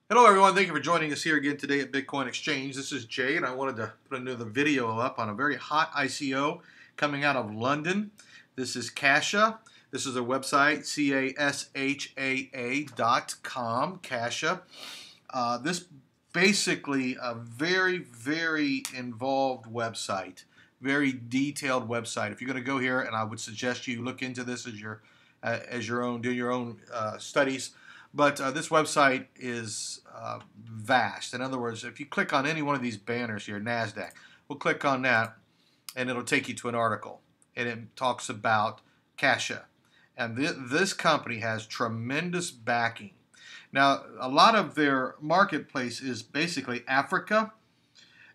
Hello everyone, thank you for joining us here again today at Bitcoin Exchange. This is Jay and I wanted to put another video up on a very hot ICO coming out of London. This is Cashaa. This is their website, CASHAA.com, Cashaa. This basically a very involved website, very detailed website. If you're going to go here, and I would suggest you look into this as your own, do your own studies. But this website is vast. In other words, if you click on any one of these banners here, NASDAQ, we'll click on that and it'll take you to an article. And it talks about Cashaa. And this company has tremendous backing. Now, a lot of their marketplace is basically Africa.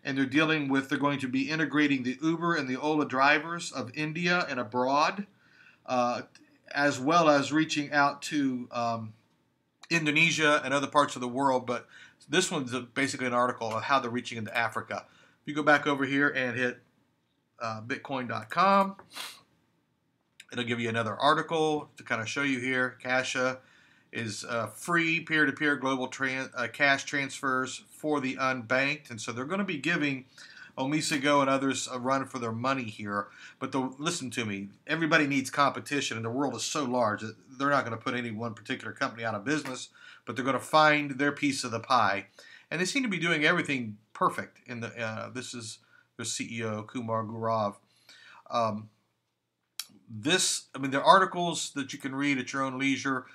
And they're going to be integrating the Uber and the Ola drivers of India and abroad, as well as reaching out to Indonesia and other parts of the world, but this one's basically an article of how they're reaching into Africa. If you go back over here and hit bitcoin.com, it'll give you another article to kind of show you here. Cashaa is free peer-to-peer global cash transfers for the unbanked, and so they're going to be giving Omisego and others a run for their money here. But listen to me, everybody needs competition, and the world is so large that they're not going to put any one particular company out of business, but they're going to find their piece of the pie. And they seem to be doing everything perfect. This is their CEO, Kumar Gaurav. There are articles that you can read at your own leisure.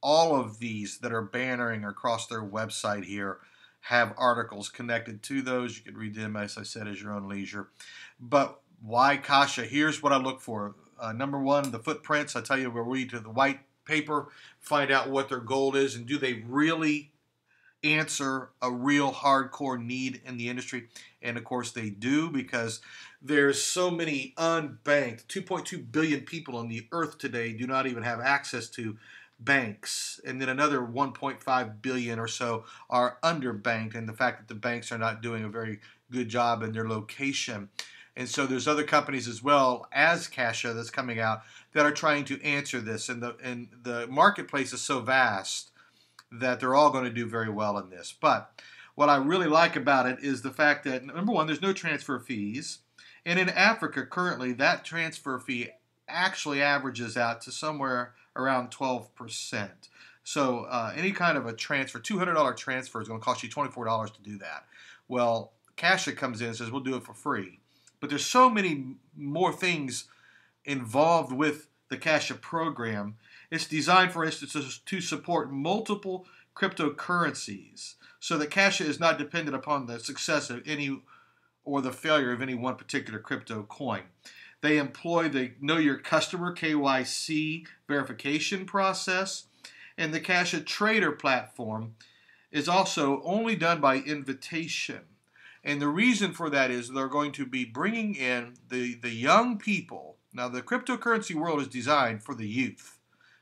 All of these that are bannering across their website here have articles connected to those. You can read them, as I said, as your own leisure. But why Cashaa? Here's what I look for. Number one, the footprints. I tell you, we'll read to the white paper, find out what their goal is, and do they really answer a real hardcore need in the industry? And of course they do, because there's so many unbanked. 2.2 billion people on the earth today do not even have access to banks, and then another 1.5 billion or so are underbanked, and the fact that the banks are not doing a very good job in their location. And so there's other companies as well as Cashaa that's coming out that are trying to answer this, and the marketplace is so vast that they're all going to do very well in this. But what I really like about it is the fact that, number one, there's no transfer fees, and in Africa currently that transfer fee actually averages out to somewhere around 12%. So any kind of a transfer, $200 transfer is going to cost you $24 to do that. Well, Cashaa comes in and says, we'll do it for free. But there's so many more things involved with the Cashaa program. It's designed, for instance, to support multiple cryptocurrencies, so that Cashaa is not dependent upon the success of any or the failure of any one particular crypto coin. They employ the Know Your Customer KYC verification process, and the Cashaa Trader platform is also only done by invitation. And the reason for that is they're going to be bringing in the young people. Now, the cryptocurrency world is designed for the youth.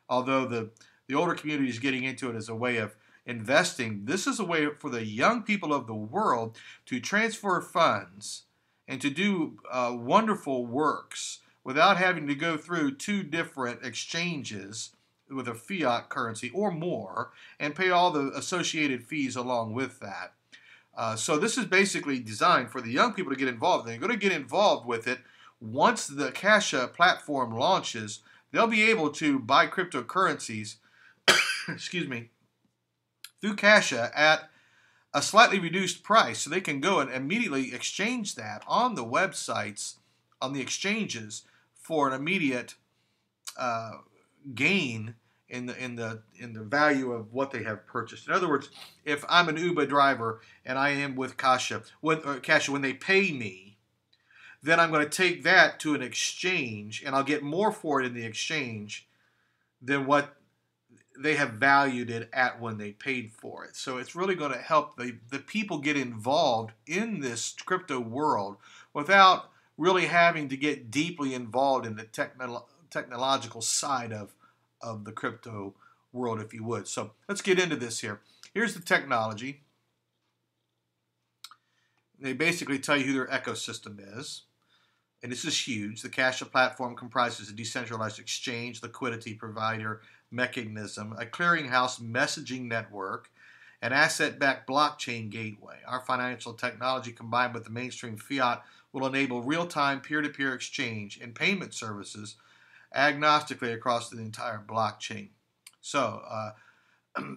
Although the older community is getting into it as a way of investing, this is a way for the young people of the world to transfer funds and to do wonderful works without having to go through two different exchanges with a fiat currency or more and pay all the associated fees along with that. So this is basically designed for the young people to get involved. They're going to get involved with it once the Cashaa platform launches. They'll be able to buy cryptocurrencies excuse me, through Cashaa at a slightly reduced price, so they can go and immediately exchange that on the websites, on the exchanges, for an immediate gain in the value of what they have purchased. In other words, if I'm an Uber driver and I am with Cashaa, when they pay me, then I'm going to take that to an exchange, and I'll get more for it in the exchange than what they have valued it at when they paid for it. So it's really going to help the people get involved in this crypto world without really having to get deeply involved in the technological side of the crypto world, if you would. So let's get into this here. Here's the technology. They basically tell you who their ecosystem is. And this is huge. The Cashaa platform comprises a decentralized exchange, liquidity provider, mechanism, a clearinghouse messaging network, an asset-backed blockchain gateway. Our financial technology combined with the mainstream fiat will enable real-time peer-to-peer exchange and payment services agnostically across the entire blockchain. So,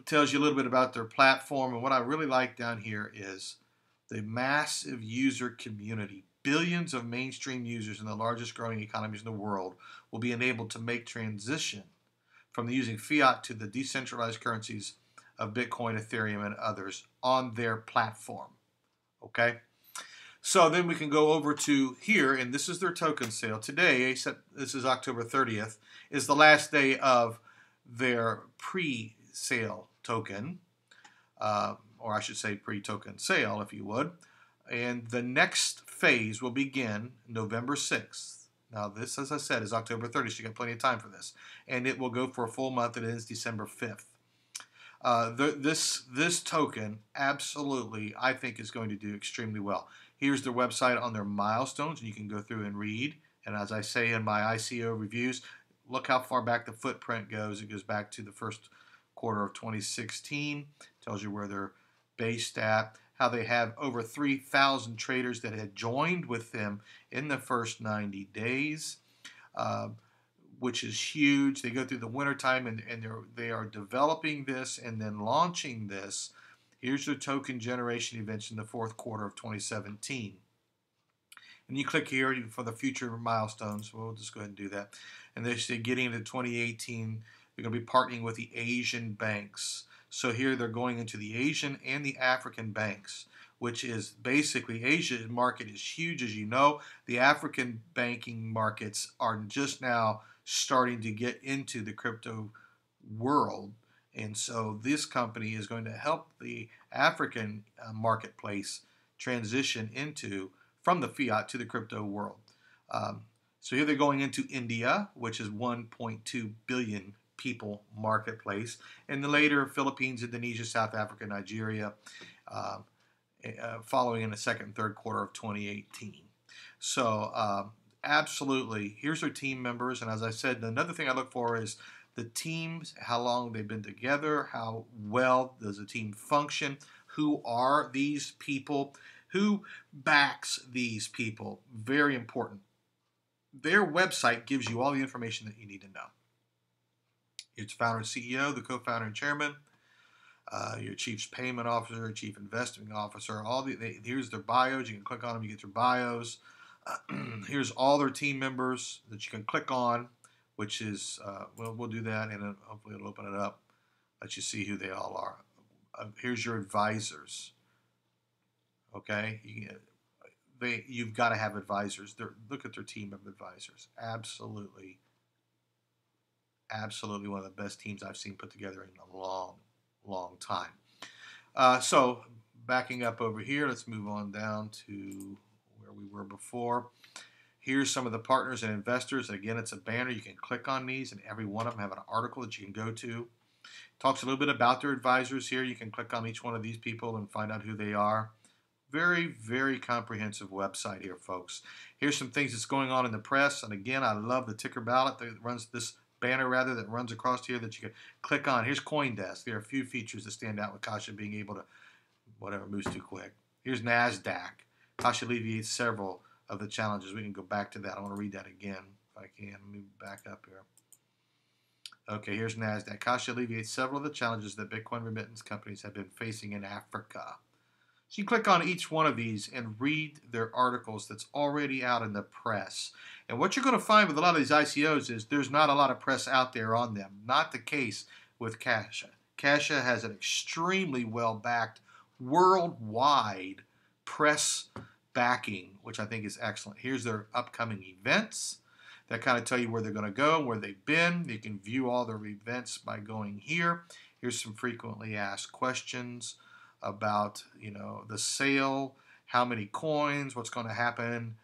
tells you a little bit about their platform, and what I really like down here is the massive user community. Billions of mainstream users in the largest growing economies in the world will be enabled to make transition from using fiat to the decentralized currencies of Bitcoin, Ethereum, and others on their platform. Okay? So then we can go over to here, and this is their token sale. Today, this is October 30th, is the last day of their pre-sale token, or I should say pre-token sale, if you would. And the next phase will begin November 6th. Now, this, as I said, is October 30th, so you got plenty of time for this. And it will go for a full month. It ends December 5th. This token absolutely, I think, is going to do extremely well. Here's their website on their milestones, and you can go through and read. And as I say in my ICO reviews, look how far back the footprint goes. It goes back to the first quarter of 2016. Tells you where they're based at, how they have over 3,000 traders that had joined with them in the first 90 days, which is huge. They go through the wintertime, and they are developing this and then launching this. Here's their token generation events in the fourth quarter of 2017. And you click here for the future milestones. We'll just go ahead and do that. And they say getting into 2018, they're going to be partnering with the Asian banks. So here they're going into the Asian and the African banks, which is basically, Asia's market is huge, as you know. The African banking markets are just now starting to get into the crypto world. And so this company is going to help the African marketplace transition from the fiat to the crypto world. So here they're going into India, which is 1.2 billion people marketplace, and then later Philippines, Indonesia, South Africa, Nigeria, following in the second and third quarter of 2018. So absolutely, here's their team members, and as I said, another thing I look for is the teams, how long they've been together, how well does the team function, who are these people, who backs these people. Very important. Their website gives you all the information that you need to know. It's founder and CEO, the co-founder and chairman, your chief payment officer, chief investing officer. Here's their bios. You can click on them. You get their bios. Here's all their team members that you can click on, which is, we'll do that, and hopefully it'll open it up, let you see who they all are. Here's your advisors. Okay, you've got to have advisors. Look at their team of advisors. Absolutely one of the best teams I've seen put together in a long time. So backing up over here, let's move on down to where we were before. Here's some of the partners and investors. Again, it's a banner. You can click on these, and every one of them have an article that you can go to. Talks a little bit about their advisors here. You can click on each one of these people and find out who they are. Very, very comprehensive website here, folks. Here's some things that's going on in the press. And again, I love the ticker ballot that runs this banner, that runs across here that you can click on. Here's CoinDesk. There are a few features that stand out with Cashaa being able to, whatever, moves too quick. Here's NASDAQ. Cashaa alleviates several of the challenges. We can go back to that. I want to read that again if I can. Move back up here. Okay, here's NASDAQ. Cashaa alleviates several of the challenges that Bitcoin remittance companies have been facing in Africa. So you click on each one of these and read their articles that's already out in the press. And what you're going to find with a lot of these ICOs is there's not a lot of press out there on them. Not the case with Cashaa. Cashaa has an extremely well-backed, worldwide press backing, which I think is excellent. Here's their upcoming events that kind of tell you where they're going to go, where they've been. You can view all their events by going here. Here's some frequently asked questions about, the sale, how many coins, what's going to happen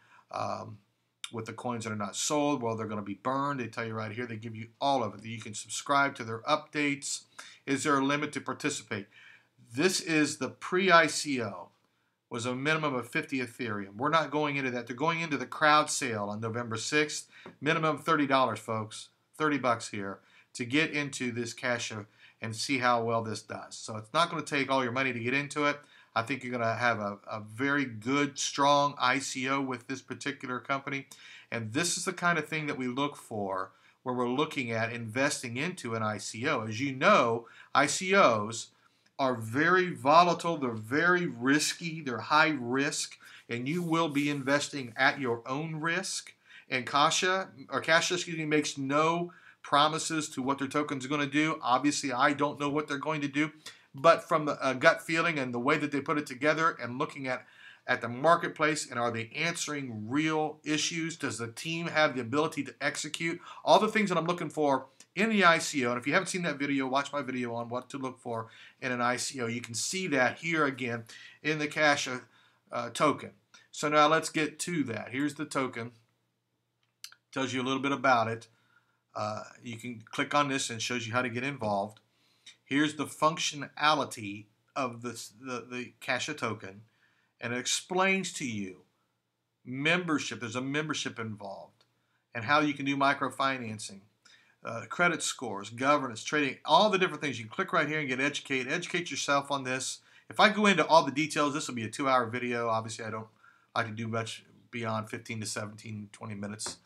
with the coins that are not sold. Well, they're going to be burned. They tell you right here. They give you all of it. You can subscribe to their updates. Is there a limit to participate? This is the pre-ICO. Was a minimum of 50 Ethereum. We're not going into that. They're going into the crowd sale on November 6th. Minimum $30, folks. $30 here to get into this Cashaa and see how well this does. So it's not going to take all your money to get into it. I think you're going to have a very good, strong ICO with this particular company. And this is the kind of thing that we look for when we're looking at investing into an ICO. As you know, ICOs are very volatile, they're very risky, they're high risk, and you will be investing at your own risk. And Cashaa, excuse me, makes no promises to what their tokens are going to do. Obviously, I don't know what they're going to do, but from the gut feeling and the way that they put it together and looking at the marketplace, and are they answering real issues? Does the team have the ability to execute? All the things that I'm looking for in the ICO, and if you haven't seen that video, watch my video on what to look for in an ICO. You can see that here again in the Cashaa token. So now let's get to that. Here's the token. Tells you a little bit about it. You can click on this and it shows you how to get involved. Here's the functionality of the Cashaa token, and it explains to you membership. There's a membership involved, and how you can do microfinancing, credit scores, governance, trading, all the different things. You can click right here and get educated. Educate yourself on this. If I go into all the details, this will be a 2-hour video. Obviously, I don't like to do much beyond 15 to 17, 20 minutes.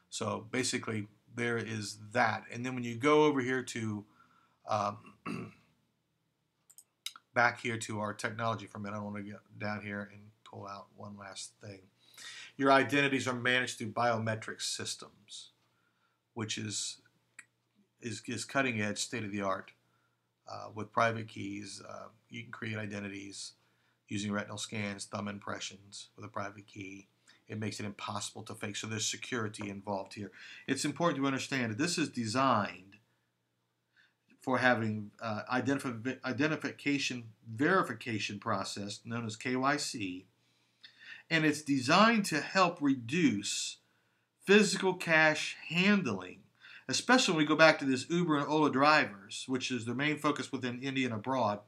So basically, there is that. And then when you go over here to back here to our technology for a minute, I want to get down here and pull out one last thing. Your identities are managed through biometric systems, which is cutting edge, state of the art. With private keys, you can create identities using retinal scans, thumb impressions with a private key. It makes it impossible to fake. So there's security involved here. It's important to understand that this is designed for having identification verification process known as KYC, and it's designed to help reduce physical cash handling, especially when we go back to this Uber and Ola drivers, which is their main focus within India and abroad,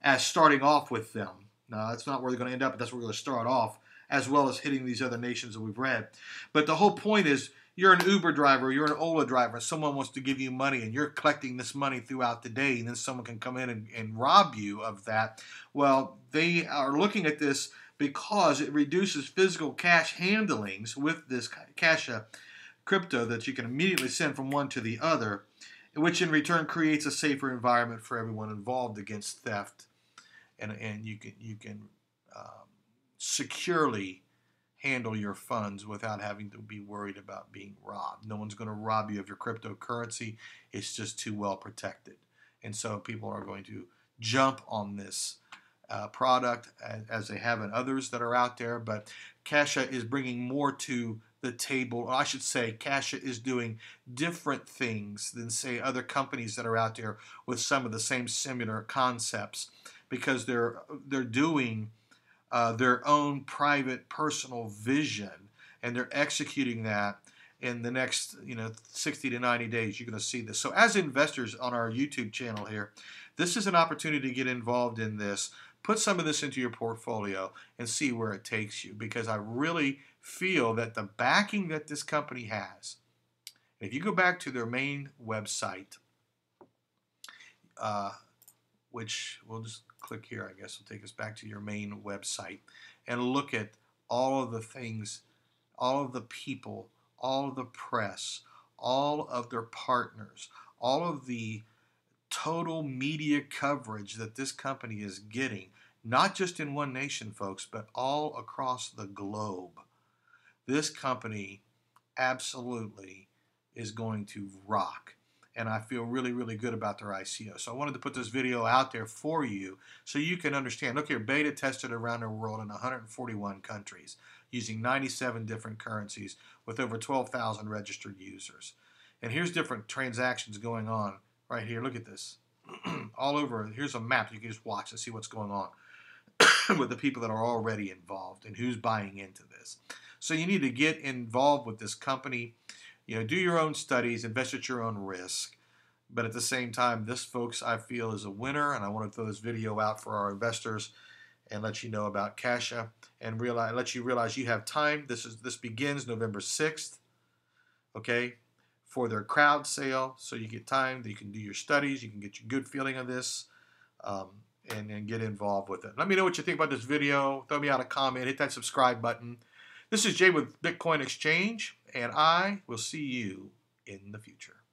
as starting off with them. Now, that's not where they're going to end up, but that's where we're going to start off, as well as hitting these other nations that we've read. But the whole point is, you're an Uber driver, you're an Ola driver, someone wants to give you money, and you're collecting this money throughout the day, and then someone can come in and rob you of that. Well, they are looking at this because it reduces physical cash handlings with this Cashaa crypto that you can immediately send from one to the other, which in return creates a safer environment for everyone involved against theft, and you can securely handle your funds without having to be worried about being robbed. No one's going to rob you of your cryptocurrency. It's just too well protected, and so people are going to jump on this product as they have in others that are out there. But Cashaa is bringing more to the table, or I should say Cashaa is doing different things than, say, other companies that are out there with some of the same similar concepts, because they're doing their own private personal vision, and they're executing that in the next 60 to 90 days. You're going to see this. So as investors on our YouTube channel here, this is an opportunity to get involved in this. Put some of this into your portfolio and see where it takes you, because I really feel that the backing that this company has, if you go back to their main website, which we'll just click here, I guess will take us back to your main website, and look at all of the things, all of the people, all of the press, all of their partners, all of the total media coverage that this company is getting, not just in one nation, folks, but all across the globe. This company absolutely is going to rock, and I feel really, really good about their ICO. So I wanted to put this video out there for you so you can understand. Look here, beta tested around the world in 141 countries using 97 different currencies with over 12,000 registered users. And here's different transactions going on right here. Look at this. All over. Here's a map. You can just watch and see what's going on with the people that are already involved and who's buying into this. So you need to get involved with this company. Do your own studies, invest at your own risk. But at the same time, this, folks, I feel is a winner, and I want to throw this video out for our investors and let you know about Cashaa and let you realize you have time. This begins November 6th, okay, for their crowd sale, so you get time that you can do your studies, you can get your good feeling of this, and get involved with it. Let me know what you think about this video. Throw me out a comment, hit that subscribe button. This is Jay with Bitcoin Exchange, and I will see you in the future.